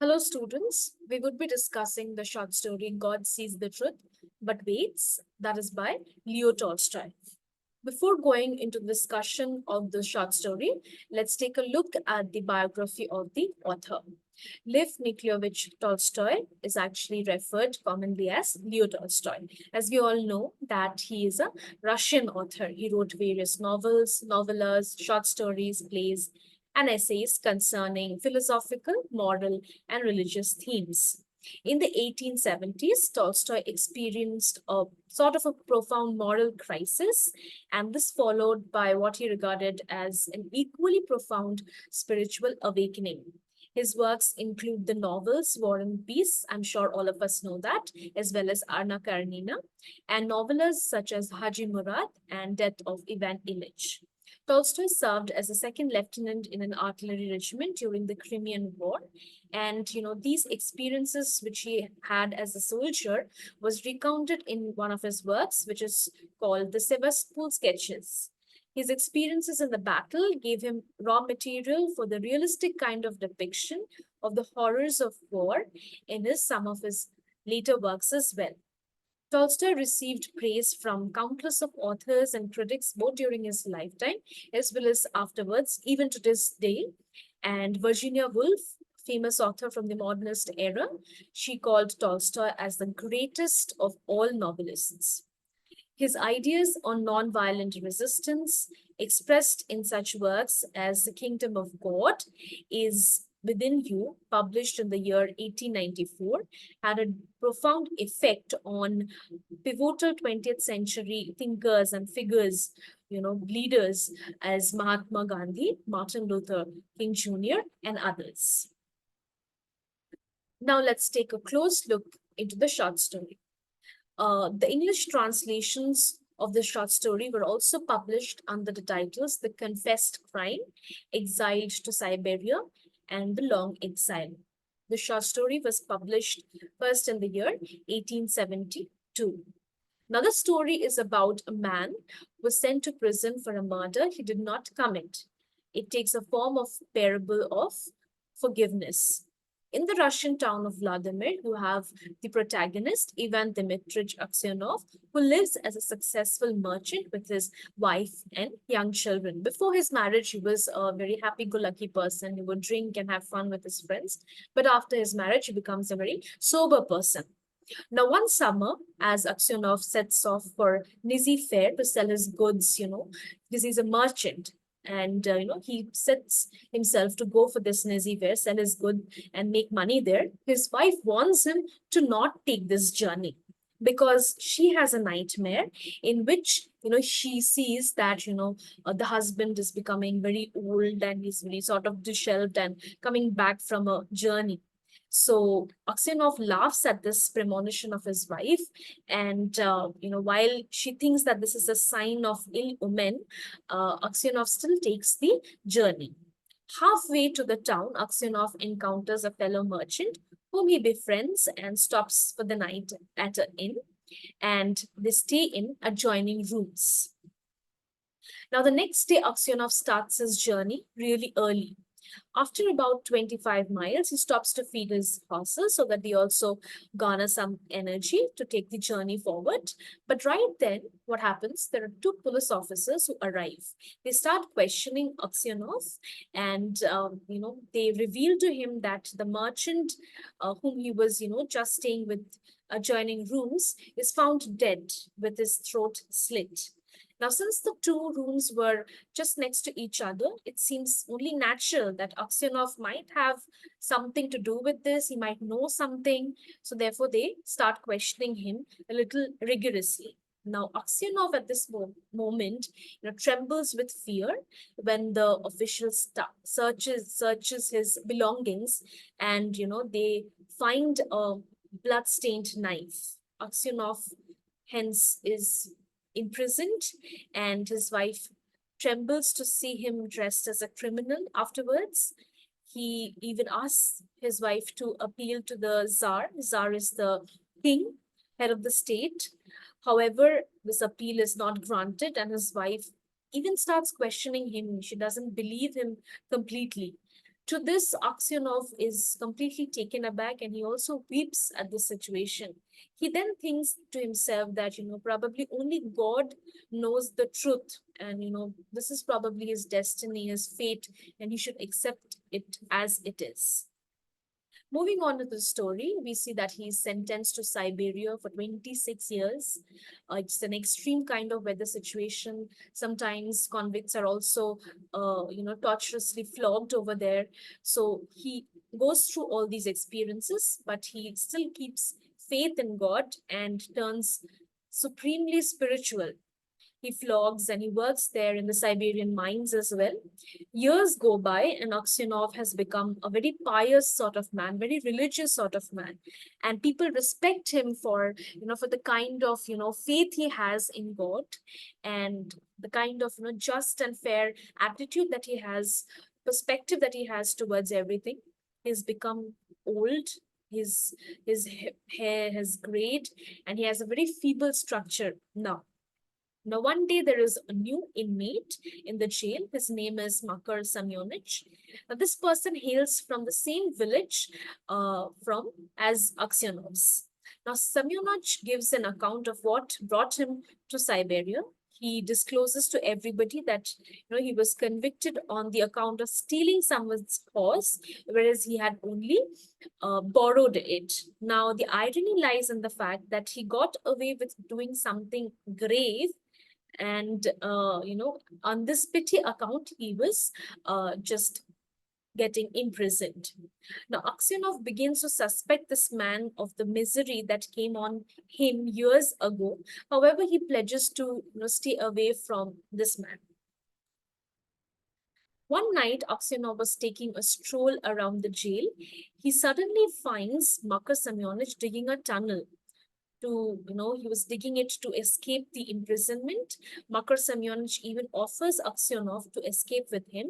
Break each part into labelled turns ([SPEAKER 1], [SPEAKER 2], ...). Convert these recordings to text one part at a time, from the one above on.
[SPEAKER 1] Hello, students. We would be discussing the short story God Sees the Truth But Waits, that is by Leo Tolstoy. Before going into the discussion of the short story, let's take a look at the biography of the author. Lev Nikolaevich Tolstoy is actually referred commonly as Leo Tolstoy. As we all know that he is a Russian author. He wrote various novels, novellas, short stories, plays, and essays concerning philosophical, moral, and religious themes. In the 1870s, Tolstoy experienced a sort of a profound moral crisis, and this followed by what he regarded as an equally profound spiritual awakening. His works include the novels War and Peace, I'm sure all of us know that, as well as Anna Karenina, and novellas such as Haji Murad and Death of Ivan Ilyich. Tolstoy served as a second lieutenant in an artillery regiment during the Crimean War. And, these experiences which he had as a soldier was recounted in one of his works, which is called the Sevastopol Sketches. His experiences in the battle gave him raw material for the realistic kind of depiction of the horrors of war in some of his later works as well. Tolstoy received praise from countless of authors and critics both during his lifetime as well as afterwards, even to this day. And Virginia Woolf, famous author from the modernist era, she called Tolstoy as the greatest of all novelists. His ideas on nonviolent resistance, expressed in such works as The Kingdom of God is Within You, published in the year 1894, had a profound effect on pivotal 20th century thinkers and figures, leaders as Mahatma Gandhi, Martin Luther King Jr., and others. Now let's take a close look into the short story. The English translations of the short story were also published under the titles The Confessed Crime, Exiled to Siberia, and The Long Exile. The short story was published first in the year 1872. Now, the story is about a man who was sent to prison for a murder he did not commit. It takes a form of parable of forgiveness. In the Russian town of Vladimir, you have the protagonist, Ivan Dmitrich Aksionov, who lives as a successful merchant with his wife and young children. Before his marriage, he was a very happy go lucky person. He would drink and have fun with his friends. But after his marriage, he becomes a very sober person. Now, one summer, as Aksionov sets off for Nizhny Fair to sell his goods, because he's a merchant, and he sets himself to go for this Nizhny Fair, sell his good, and make money there. His wife warns him to not take this journey because she has a nightmare in which she sees that the husband is becoming very old and he's very sort of disheveled and coming back from a journey. So Aksenov laughs at this premonition of his wife, and while she thinks that this is a sign of ill omen, Aksenov still takes the journey. Halfway to the town, Aksenov encounters a fellow merchant whom he befriends and stops for the night at an inn, and they stay in adjoining rooms. Now, the next day, Aksenov starts his journey really early. After about 25 miles, he stops to feed his horses so that they also garner some energy to take the journey forward. But right then, what happens? There are two police officers who arrive. They start questioning Aksionov, and they reveal to him that the merchant whom he was just staying with adjoining rooms is found dead with his throat slit. Now, since the two rooms were just next to each other, it seems only natural that Aksionov might have something to do with this. He might know something. So, therefore, they start questioning him a little rigorously. Now, Aksionov at this moment, trembles with fear when the official searches his belongings, and they find a blood-stained knife. Aksionov hence is imprisoned, and his wife trembles to see him dressed as a criminal afterwards. He even asks his wife to appeal to the Tsar. Tsar is the king, head of the state. However, this appeal is not granted, and his wife even starts questioning him. She doesn't believe him completely. To this, Aksionov is completely taken aback and he also weeps at the situation. He then thinks to himself that, probably only God knows the truth, and, this is probably his destiny, his fate, and he should accept it as it is. Moving on to the story, we see that he is sentenced to Siberia for 26 years. It's an extreme kind of weather situation. Sometimes convicts are also, torturously flogged over there. So he goes through all these experiences, but he still keeps faith in God and turns supremely spiritual. He flogs and he works there in the Siberian mines as well. Years go by, and Aksionov has become a very pious sort of man, very religious sort of man. And people respect him for, for the kind of, faith he has in God and the kind of, just and fair attitude that he has, perspective that he has towards everything. He's become old. His hair has grayed and he has a very feeble structure now. Now, one day there is a new inmate in the jail. His name is Makar Samyonich. Now, this person hails from the same village from as Aksionov's. Now, Samyonich gives an account of what brought him to Siberia. He discloses to everybody that he was convicted on the account of stealing someone's horse, whereas he had only borrowed it. Now, the irony lies in the fact that he got away with doing something grave, and on this pity account he was just getting imprisoned. Now Aksionov begins to suspect this man of the misery that came on him years ago. However, he pledges to stay away from this man. One night, Aksionov was taking a stroll around the jail. He suddenly finds Makar Semyonich digging a tunnel to, he was digging it to escape the imprisonment. Makar Semyonich even offers Aksionov to escape with him.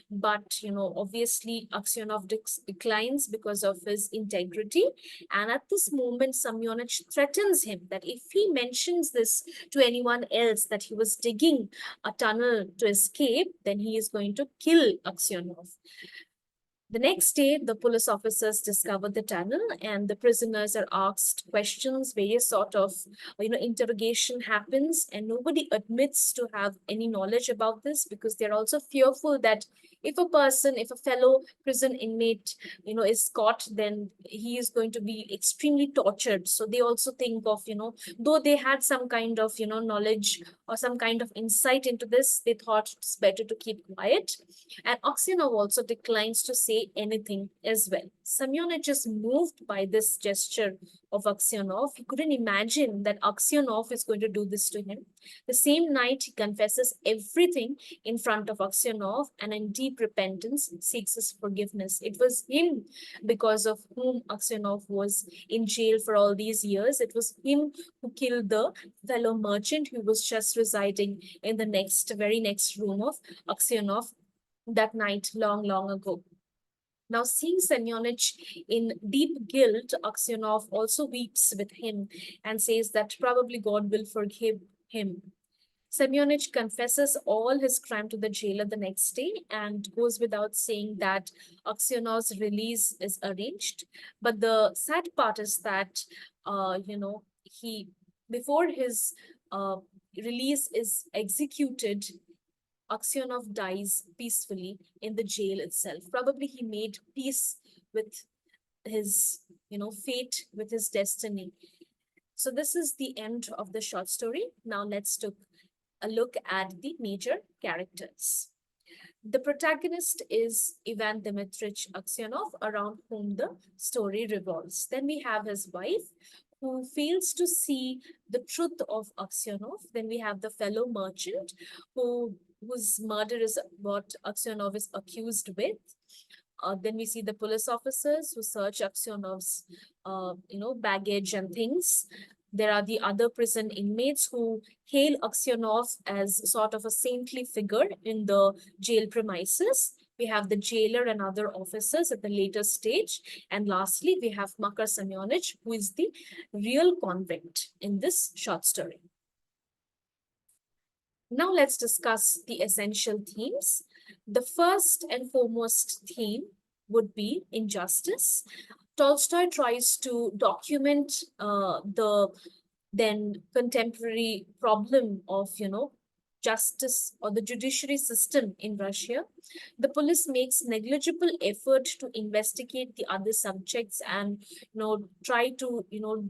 [SPEAKER 1] But, obviously Aksionov declines because of his integrity. And at this moment, Semyonich threatens him that if he mentions this to anyone else, that he was digging a tunnel to escape, then he is going to kill Aksionov. The next day, the police officers discover the tunnel, and the prisoners are asked questions. Various sort of, interrogation happens, and nobody admits to have any knowledge about this because they're also fearful that if a fellow prison inmate, is caught, then he is going to be extremely tortured. So they also think of, though they had some kind of, knowledge or some kind of insight into this, they thought it's better to keep quiet. And Aksionov also declines to say anything as well. Semyonich is moved by this gesture of Aksionov. He couldn't imagine that Aksionov is going to do this to him. The same night, he confesses everything in front of Aksionov and in deep repentance seeks his forgiveness. It was him because of whom Aksionov was in jail for all these years. It was him who killed the fellow merchant who was just residing in the very next room of Aksionov that night long, long ago. Now, seeing Semyonich in deep guilt, Aksionov also weeps with him and says that probably God will forgive him. Semyonich confesses all his crime to the jailer the next day and goes without saying that Aksionov's release is arranged. But the sad part is that, he, before his release is executed, Aksionov dies peacefully in the jail itself. Probably he made peace with his, fate, with his destiny. So this is the end of the short story. Now let's take a look at the major characters. The protagonist is Ivan Dmitrich Aksionov, around whom the story revolves. Then we have his wife, who fails to see the truth of Aksionov. Then we have the fellow merchant, whose murder is what Aksionov is accused with. Then we see the police officers who search Aksionov's, baggage and things. There are the other prison inmates who hail Aksionov as sort of a saintly figure in the jail premises. We have the jailer and other officers at the later stage. And lastly, we have Makar Semyonich, who is the real convict in this short story. Now let's discuss the essential themes. The first and foremost theme would be injustice. Tolstoy tries to document the then contemporary problem of, justice or the judiciary system in Russia. The police makes negligible effort to investigate the other subjects and, try to,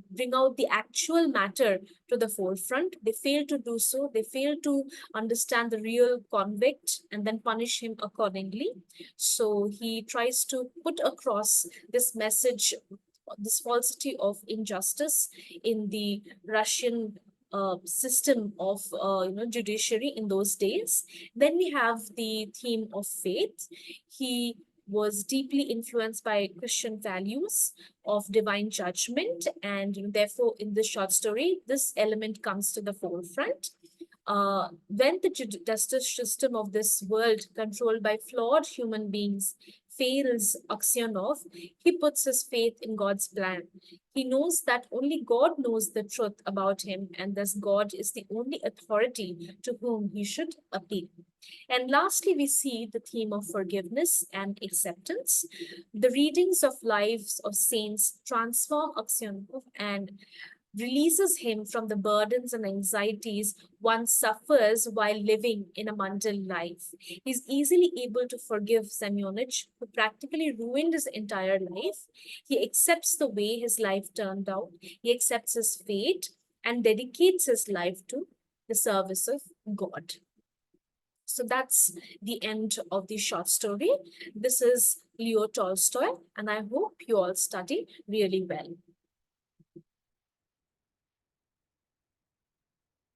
[SPEAKER 1] bring out the actual matter to the forefront. They fail to do so. They fail to understand the real convict and then punish him accordingly. So he tries to put across this message, this falsity of injustice in the Russian system of, judiciary in those days. Then we have the theme of faith. He was deeply influenced by Christian values of divine judgment, and therefore, in this short story, this element comes to the forefront. When the justice system of this world, controlled by flawed human beings, fails Aksionov, he puts his faith in God's plan. He knows that only God knows the truth about him, and thus God is the only authority to whom he should appeal. And lastly, we see the theme of forgiveness and acceptance. The readings of lives of saints transform Aksionov and releases him from the burdens and anxieties one suffers while living in a mundane life. He's easily able to forgive Semyonich, who practically ruined his entire life. He accepts the way his life turned out, he accepts his fate, and dedicates his life to the service of God. So that's the end of the short story. This is Leo Tolstoy, and I hope you all study really well.